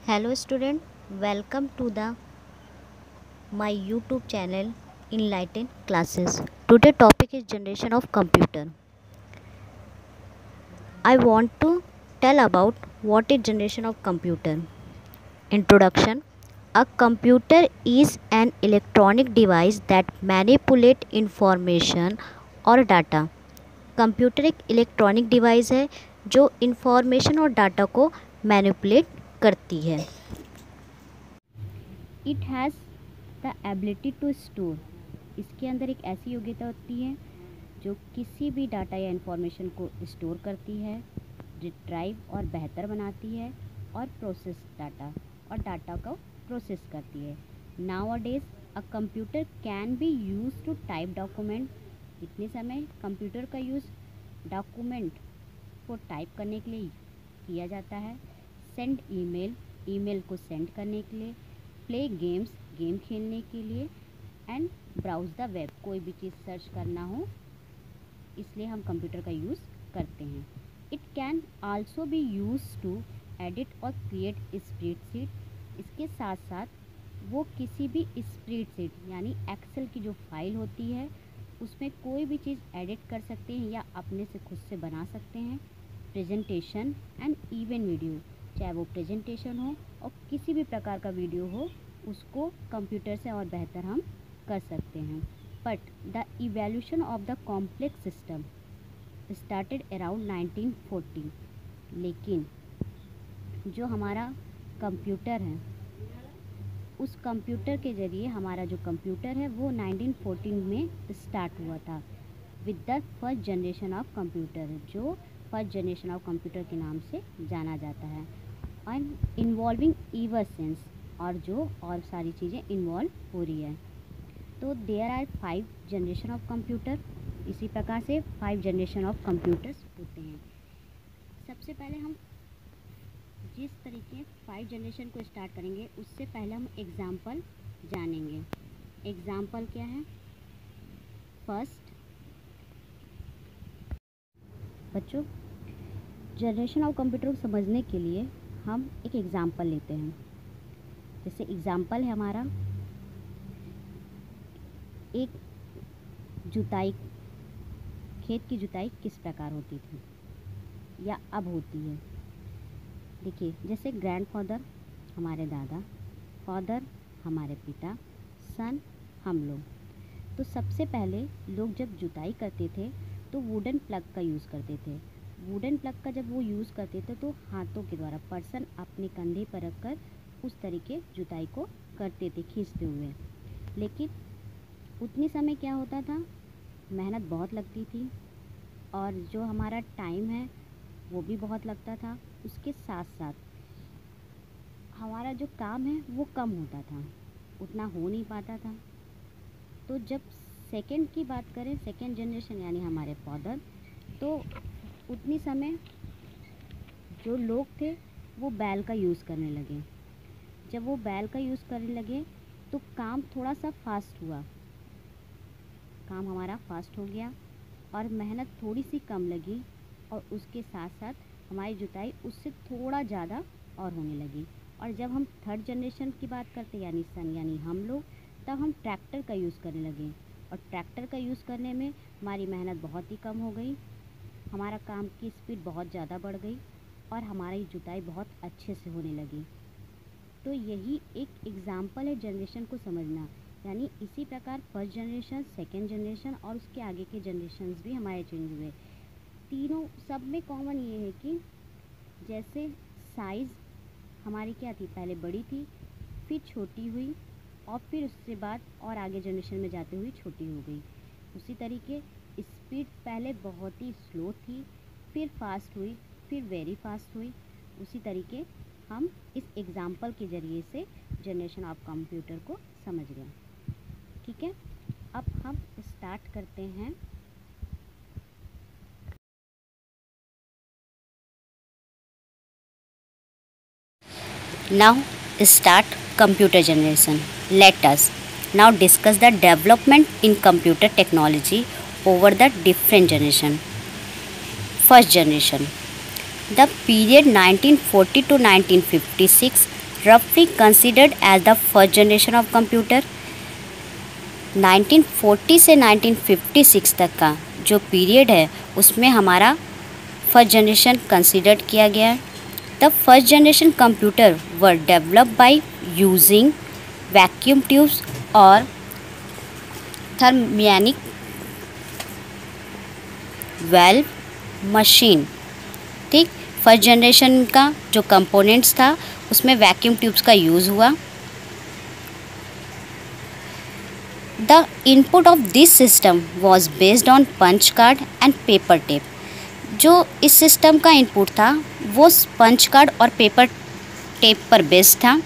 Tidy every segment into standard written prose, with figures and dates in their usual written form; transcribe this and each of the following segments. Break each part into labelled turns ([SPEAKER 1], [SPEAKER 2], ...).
[SPEAKER 1] Hello student, welcome to the my YouTube channel Enlighten Classes. Today topic is generation of computer. I want to tell about what is generation of computer. Introduction. A computer is an electronic device that manipulate information और data. Computer एक electronic device है जो information और data को manipulate करती है. It has the ability to store. इसके अंदर एक ऐसी योग्यता होती है जो किसी भी डाटा या इंफॉर्मेशन को स्टोर करती है, रिट्राइव और बेहतर बनाती है और प्रोसेस डाटा और डाटा को प्रोसेस करती है. Nowadays a computer can be use to type document. इतने समय कंप्यूटर का यूज़ डॉक्यूमेंट को टाइप करने के लिए किया जाता है. सेंड ईमेल, ईमेल को सेंड करने के लिए. प्ले गेम्स, गेम खेलने के लिए. एंड ब्राउज द वेब, कोई भी चीज़ सर्च करना हो इसलिए हम कंप्यूटर का यूज़ करते हैं. It can also be use to edit और क्रिएट स्प्रेडशीट. इसके साथ साथ वो किसी भी स्प्रेडशीट यानी एक्सेल की जो फाइल होती है उसमें कोई भी चीज़ एडिट कर सकते हैं या अपने से खुद से बना सकते हैं. प्रेजेंटेशन एंड इवन वीडियो, चाहे वो प्रेजेंटेशन हो और किसी भी प्रकार का वीडियो हो उसको कंप्यूटर से और बेहतर हम कर सकते हैं. But the evolution of the complex system started around 1940. लेकिन जो हमारा कंप्यूटर है उस कंप्यूटर के ज़रिए हमारा जो कंप्यूटर है वो 1914 में स्टार्ट हुआ था with the first generation of computer, जो फर्स्ट जनरेशन ऑफ कंप्यूटर के नाम से जाना जाता है. एंड इन्वॉल्विंग ईवर सेंस, और जो और सारी चीज़ें इन्वॉल्व हो रही है. तो there are 5 generation of computer. इसी प्रकार से 5 जनरेशन ऑफ कंप्यूटर्स होते हैं. सबसे पहले हम जिस तरीके 5 जनरेशन को स्टार्ट करेंगे उससे पहले हम एग्ज़ाम्पल जानेंगे. एग्ज़ाम्पल क्या है? फर्स्ट, बच्चों जनरेशन ऑफ कंप्यूटर को समझने के लिए हम एक एग्ज़ाम्पल लेते हैं. जैसे एग्ज़ाम्पल है हमारा एक जुताई, खेत की जुताई किस प्रकार होती थी या अब होती है. देखिए, जैसे ग्रैंडफादर हमारे दादा, फादर हमारे पिता, सन हम लोग. तो सबसे पहले लोग जब जुताई करते थे तो वुडन प्लग का यूज़ करते थे. वुडन प्लग का जब वो यूज़ करते थे तो हाथों के द्वारा पर्सन अपने कंधे पर रखकर उस तरीके जुताई को करते थे खींचते हुए. लेकिन उतनी समय क्या होता था, मेहनत बहुत लगती थी और जो हमारा टाइम है वो भी बहुत लगता था. उसके साथ साथ हमारा जो काम है वो कम होता था, उतना हो नहीं पाता था. तो जब सेकंड की बात करें, सेकंड जनरेशन यानी हमारे फादर, तो उतनी समय जो लोग थे वो बैल का यूज़ करने लगे. जब वो बैल का यूज़ करने लगे तो काम थोड़ा सा फास्ट हुआ, काम हमारा फास्ट हो गया और मेहनत थोड़ी सी कम लगी. और उसके साथ साथ हमारी जुताई उससे थोड़ा ज़्यादा और होने लगी. और जब हम थर्ड जनरेशन की बात करते यानी सन यानी हम लोग, तब हम ट्रैक्टर का यूज़ करने लगे. और ट्रैक्टर का यूज़ करने में हमारी मेहनत बहुत ही कम हो गई, हमारा काम की स्पीड बहुत ज़्यादा बढ़ गई और हमारी जुताई बहुत अच्छे से होने लगी. तो यही एक एग्ज़ाम्पल है जनरेशन को समझना. यानी इसी प्रकार फर्स्ट जनरेशन, सेकेंड जनरेशन और उसके आगे के जनरेशन्स भी हमारे चेंज हुए. तीनों सब में कॉमन ये है कि जैसे साइज़ हमारी क्या थी, पहले बड़ी थी, फिर छोटी हुई और फिर उसके बाद और आगे जनरेशन में जाते हुए छोटी हो गई. उसी तरीके स्पीड पहले बहुत ही स्लो थी, फिर फास्ट हुई, फिर वेरी फास्ट हुई. उसी तरीके हम इस एग्ज़ाम्पल के ज़रिए से जनरेशन ऑफ कंप्यूटर को समझ गए. ठीक है, अब हम स्टार्ट करते हैं. Now start computer generation. Let us now discuss the development in computer technology over the different generation. First generation. The period 1940 to 1956 roughly considered as the first generation of computer। 1940 से 1956 तक का जो period है उसमें हमारा first generation considered किया गया है। The first generation computer were developed by using vacuum tubes और थर्मियनिक वेल्व मशीन। ठीक, फर्स्ट जनरेशन का जो कंपोनेंट्स था उसमें वैक्यूम ट्यूब्स का यूज़ हुआ। The input of this system was based on punch card and paper tape. जो इस सिस्टम का इनपुट था वो पंच कार्ड और पेपर टेप पर बेस्ड था।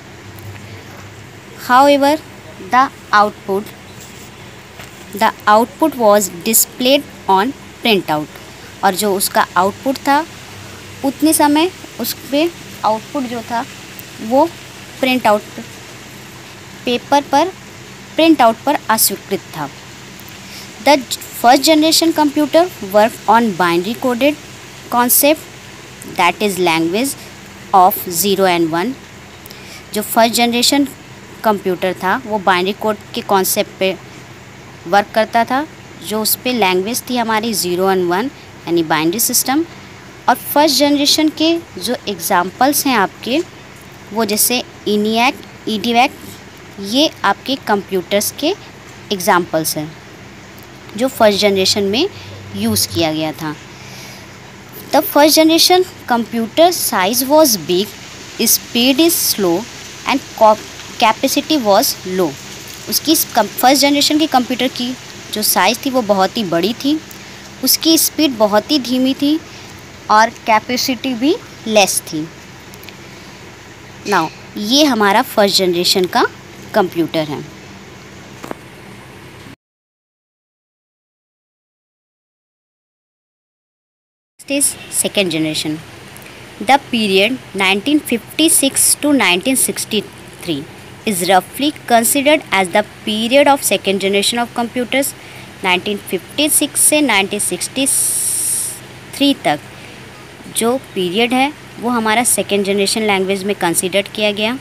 [SPEAKER 1] However the output was displayed on print out. और जो उसका आउटपुट था उतने समय उस पर आउटपुट जो था वो प्रिंट आउट पेपर पर प्रिंट आउट पर अस्वीकृत था। The first generation computer work on binary coded concept that is language of 0 and 1। जो फर्स्ट जनरेशन कंप्यूटर था वो बाइनरी कोड के कॉन्सेप्ट पे वर्क करता था, जो उस पर लैंग्वेज थी हमारी 0 and 1 यानी बाइनरी सिस्टम। और फर्स्ट जनरेशन के जो एग्ज़ाम्पल्स हैं आपके वो जैसे ENIAC, EDIAC, ये आपके कंप्यूटर्स के एग्ज़ाम्पल्स हैं जो फर्स्ट जनरेशन में यूज़ किया गया था। The first generation computer size was big, speed is slow and capacity was लो। उसकी फर्स्ट जनरेशन के कंप्यूटर की जो साइज़ थी वो बहुत ही बड़ी थी, उसकी स्पीड बहुत ही धीमी थी और कैपेसिटी भी लेस थी। नाउ ये हमारा फर्स्ट जनरेशन का कंप्यूटर है। Next is second generation. The period 1956 to 1963 is roughly considered as the period of second generation of computers। 1956 से 1963 तक जो पीरियड है वो हमारा सेकेंड जनरेशन लैंग्वेज में कंसिडर किया गया।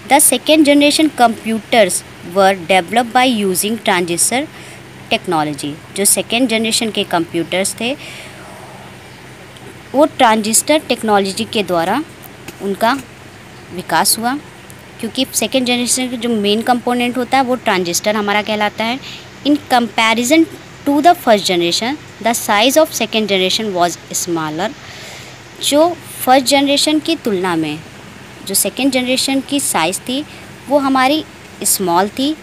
[SPEAKER 1] The second generation computers were developed by using transistor technology. जो सेकेंड जनरेशन के कंप्यूटर्स थे वो ट्रांजिस्टर टेक्नोलॉजी के द्वारा उनका विकास हुआ, क्योंकि सेकेंड जनरेशन का जो मेन कंपोनेंट होता है वो ट्रांजिस्टर हमारा कहलाता है। In comparison to the first generation the size of second generation was smaller. जो फर्स्ट जनरेशन की तुलना में जो सेकेंड जनरेशन की साइज़ थी वो हमारी स्मॉल थी।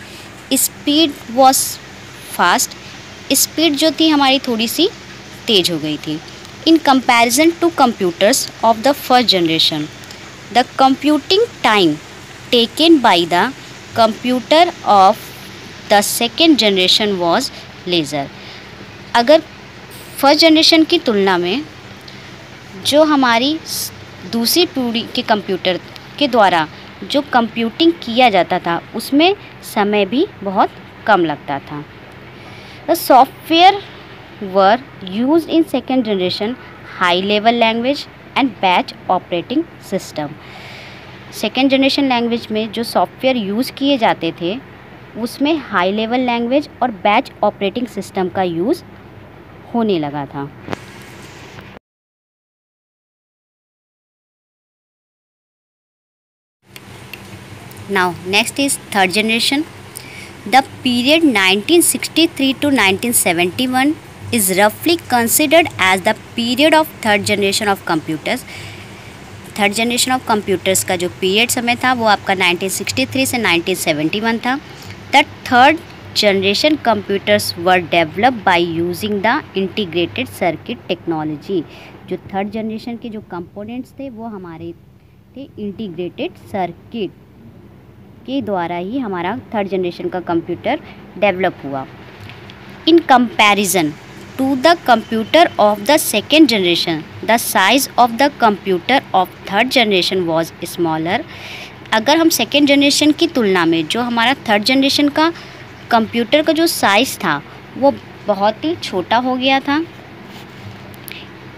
[SPEAKER 1] स्पीड वॉज फास्ट, स्पीड जो थी हमारी थोड़ी सी तेज़ हो गई थी। In comparison to computers of the first generation the computing time taken by the computer of the second generation was lesser. अगर फर्स्ट जनरेशन की तुलना में जो हमारी दूसरी पीढ़ी के कंप्यूटर के द्वारा जो कंप्यूटिंग किया जाता था उसमें समय भी बहुत कम लगता था। The software were used in second generation high level language and batch operating system. Second generation language में जो सॉफ्टवेयर यूज़ किए जाते थे उसमें हाई लेवल लैंग्वेज और बैच ऑपरेटिंग सिस्टम का यूज़ होने लगा था। Now next is third generation. The period 1963 to 1971 is roughly considered as the period of third generation of computers। Third generation of computers का जो पीरियड समय था वो आपका 1963 से 1971 था। The third generation computers were developed by using the integrated circuit technology. जो third generation के जो कंपोनेंट्स थे वो हमारे थे इंटीग्रेटेड सर्किट के द्वारा ही हमारा थर्ड जनरेशन का कंप्यूटर डेवलप हुआ। In comparison to the computer of the second generation the size of the computer of third generation was smaller. अगर हम सेकेंड जनरेशन की तुलना में जो हमारा थर्ड जनरेशन का कंप्यूटर का जो साइज़ था वो बहुत ही छोटा हो गया था।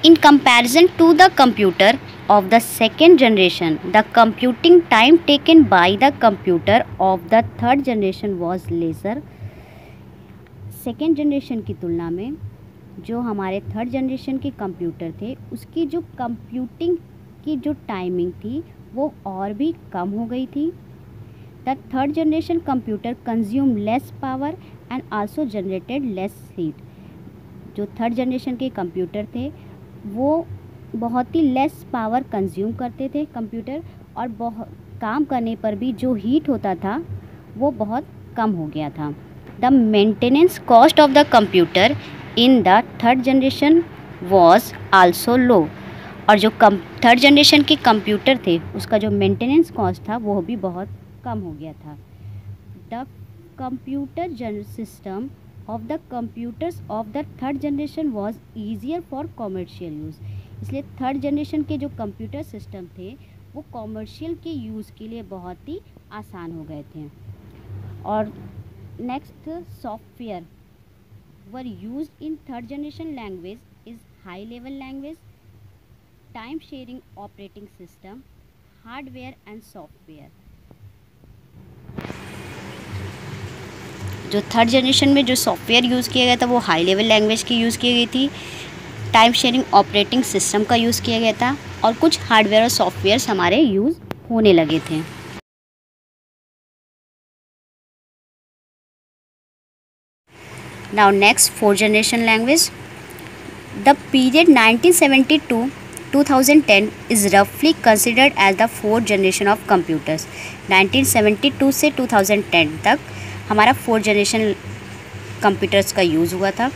[SPEAKER 1] In comparison to the computer of the second generation, the computing time taken by the computer of the third generation was lesser. Second generation की तुलना में जो हमारे थर्ड जनरेशन के कंप्यूटर थे उसकी जो कंप्यूटिंग की जो टाइमिंग थी वो और भी कम हो गई थी. The third generation computer consume less power and also generated less heat. जो थर्ड जनरेशन के कंप्यूटर थे वो बहुत ही लेस पावर कंज्यूम करते थे कंप्यूटर, और बहुत काम करने पर भी जो हीट होता था वो बहुत कम हो गया था. The maintenance cost of the computer in the third generation was also low. और जो थर्ड जनरेशन के कंप्यूटर थे उसका जो मेंटेनेंस कॉस्ट था वो भी बहुत कम हो गया था. The computer system of the computers of the third generation was easier for commercial use. इसलिए थर्ड जनरेशन के जो कंप्यूटर सिस्टम थे वो कॉमर्शियल के यूज़ के लिए बहुत ही आसान हो गए थे. और next, software were used in third generation language is high level language, time sharing operating system, hardware and software. जो थर्ड जनरेशन में जो सॉफ्टवेयर यूज़ किया गया था वो हाई लेवल लैंग्वेज की यूज़ की गई थी, टाइम शेयरिंग ऑपरेटिंग सिस्टम का यूज़ किया गया था, और कुछ हार्डवेयर और सॉफ्टवेयर्स हमारे यूज़ होने लगे थे. Now next, fourth generation language. The period 1972-2010 is रफली considered as the fourth generation of computers. 1972 से 2010 तक हमारा फोर्थ जनरेशन कंप्यूटर्स का यूज़ हुआ था.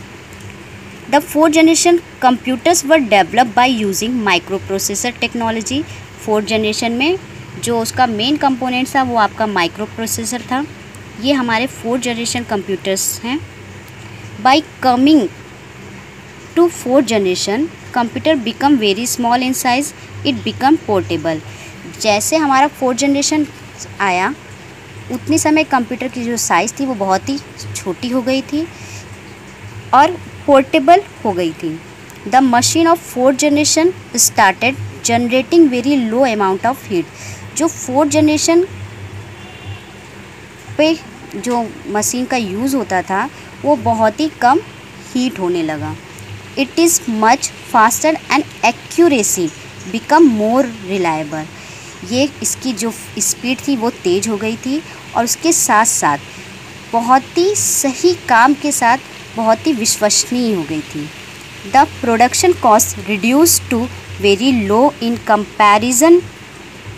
[SPEAKER 1] The fourth generation computers were develop by using microprocessor technology. Fourth generation में जो उसका मेन कंपोनेंट था वो आपका माइक्रो प्रोसेसर था. ये हमारे फोर्थ जनरेशन कंप्यूटर्स हैं. By coming to fourth generation computer become very small in size, it become portable. जैसे हमारा फोर्थ जनरेशन आया उतनी समय कंप्यूटर की जो साइज़ थी वो बहुत ही छोटी हो गई थी और पोर्टेबल हो गई थी. The machine of fourth generation started generating very low amount of heat. जो फोर्थ जनरेशन पे जो मशीन का यूज़ होता था वो बहुत ही कम हीट होने लगा. It is much faster and accuracy become more reliable. ये इसकी जो स्पीड थी वो तेज़ हो गई थी और उसके साथ साथ बहुत ही सही काम के साथ बहुत ही विश्वसनीय हो गई थी. The production cost reduce to very low in comparison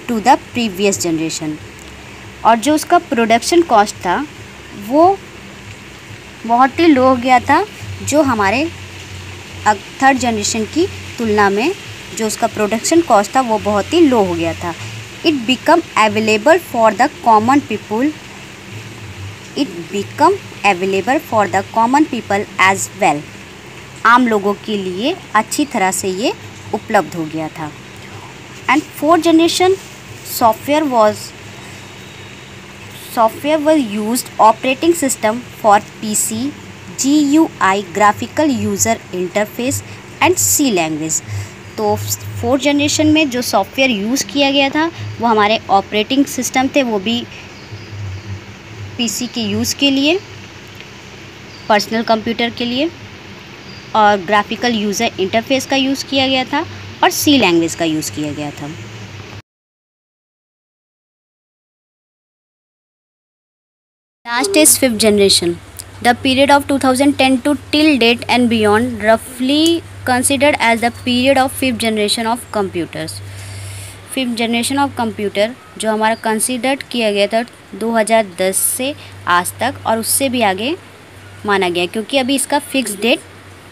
[SPEAKER 1] to the previous generation. और जो उसका प्रोडक्शन कॉस्ट था वो बहुत ही लो हो गया था जो हमारे थर्ड जनरेशन की तुलना में. जो उसका प्रोडक्शन कॉस्ट था वो बहुत ही लो हो गया था. It become available for the common people. It become available for the common people as well. आम लोगों के लिए अच्छी तरह से ये उपलब्ध हो गया था. And fourth generation software was used operating system for PC, GUI graphical user interface and C language. तो फोर्थ जनरेशन में जो सॉफ्टवेयर यूज़ किया गया था वो हमारे ऑपरेटिंग सिस्टम थे, वो भी PC के यूज़ के लिए, पर्सनल कंप्यूटर के लिए, और ग्राफिकल यूज़र इंटरफेस का यूज़ किया गया था और C लैंग्वेज का यूज़ किया गया था. Last is fifth generation. The period of 2010 to till date and beyond roughly considered as the period of fifth generation of computers. Fifth generation of computer जो हमारा considered किया गया था 2010 से आज तक, और उससे भी आगे माना गया क्योंकि अभी इसका फिक्स डेट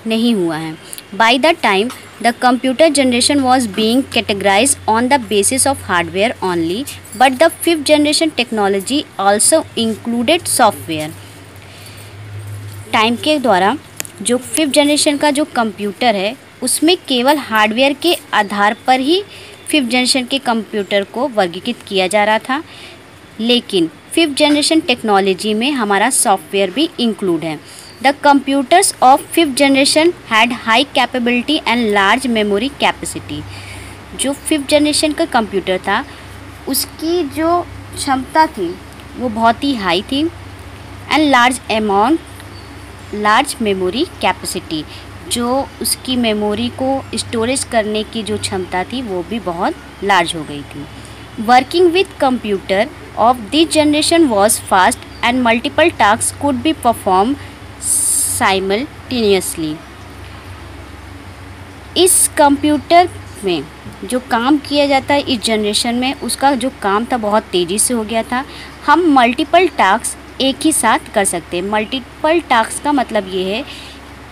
[SPEAKER 1] नहीं हुआ है. By the time the computer generation was being categorized on the basis of hardware only, but the fifth generation technology also included software. Time के द्वारा जो फिफ्थ जनरेशन का जो कंप्यूटर है उसमें केवल हार्डवेयर के आधार पर ही फिफ्थ जनरेशन के कंप्यूटर को वर्गीकृत किया जा रहा था, लेकिन फिफ्थ जनरेशन टेक्नोलॉजी में हमारा सॉफ्टवेयर भी इंक्लूड है. The computers of 5th generation had high capability and large memory capacity. जो 5th जनरेशन का कंप्यूटर था उसकी जो क्षमता थी वो बहुत ही हाई थी, एंड लार्ज मेमोरी कैपेसिटी, जो उसकी मेमोरी को स्टोरेज करने की जो क्षमता थी वो भी बहुत लार्ज हो गई थी। Working with computer of this generation was fast and multiple task could be perform simultaneously. इस कंप्यूटर में जो काम किया जाता है इस जनरेशन में, उसका जो काम था बहुत तेज़ी से हो गया था। हम मल्टीपल टास्क एक ही साथ कर सकते हैं। मल्टीपल टास्क का मतलब ये है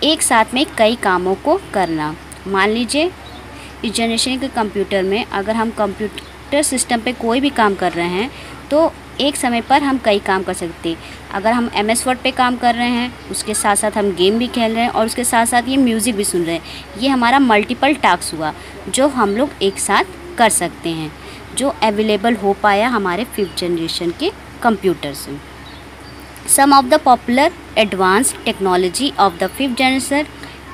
[SPEAKER 1] एक साथ में कई कामों को करना। मान लीजिए इस जनरेशन के कंप्यूटर में अगर हम कंप्यूटर सिस्टम पे कोई भी काम कर रहे हैं तो एक समय पर हम कई काम कर सकते हैं। अगर हम MS वर्ड पे काम कर रहे हैं, उसके साथ साथ हम गेम भी खेल रहे हैं और उसके साथ साथ ये म्यूज़िक भी सुन रहे हैं, ये हमारा मल्टीपल टास्क हुआ जो हम लोग एक साथ कर सकते हैं, जो अवेलेबल हो पाया हमारे 5th जनरेशन के कंप्यूटर से। Some of the popular advanced technology of the 5th generation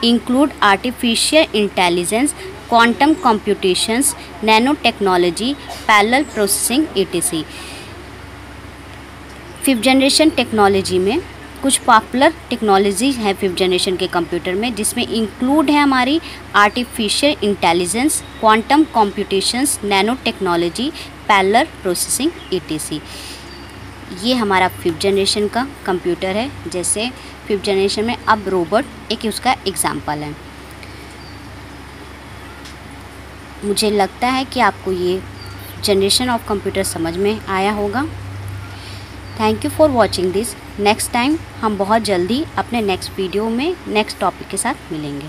[SPEAKER 1] include artificial intelligence, quantum computations, nanotechnology, parallel processing etc. 5th generation technology में कुछ पॉपुलर टेक्नोलॉजी है 5th जनरेशन के कंप्यूटर में, जिसमें इंक्लूड है हमारी artificial intelligence, quantum computations, nano technology, parallel processing etc. ये हमारा 5th जनरेशन का कंप्यूटर है। जैसे 5th जनरेशन में अब रोबोट एक उसका एग्जाम्पल है। मुझे लगता है कि आपको ये जनरेशन ऑफ कंप्यूटर समझ में आया होगा। Thank you for watching this. Next time हम बहुत जल्दी अपने नेक्स्ट वीडियो में नेक्स्ट टॉपिक के साथ मिलेंगे।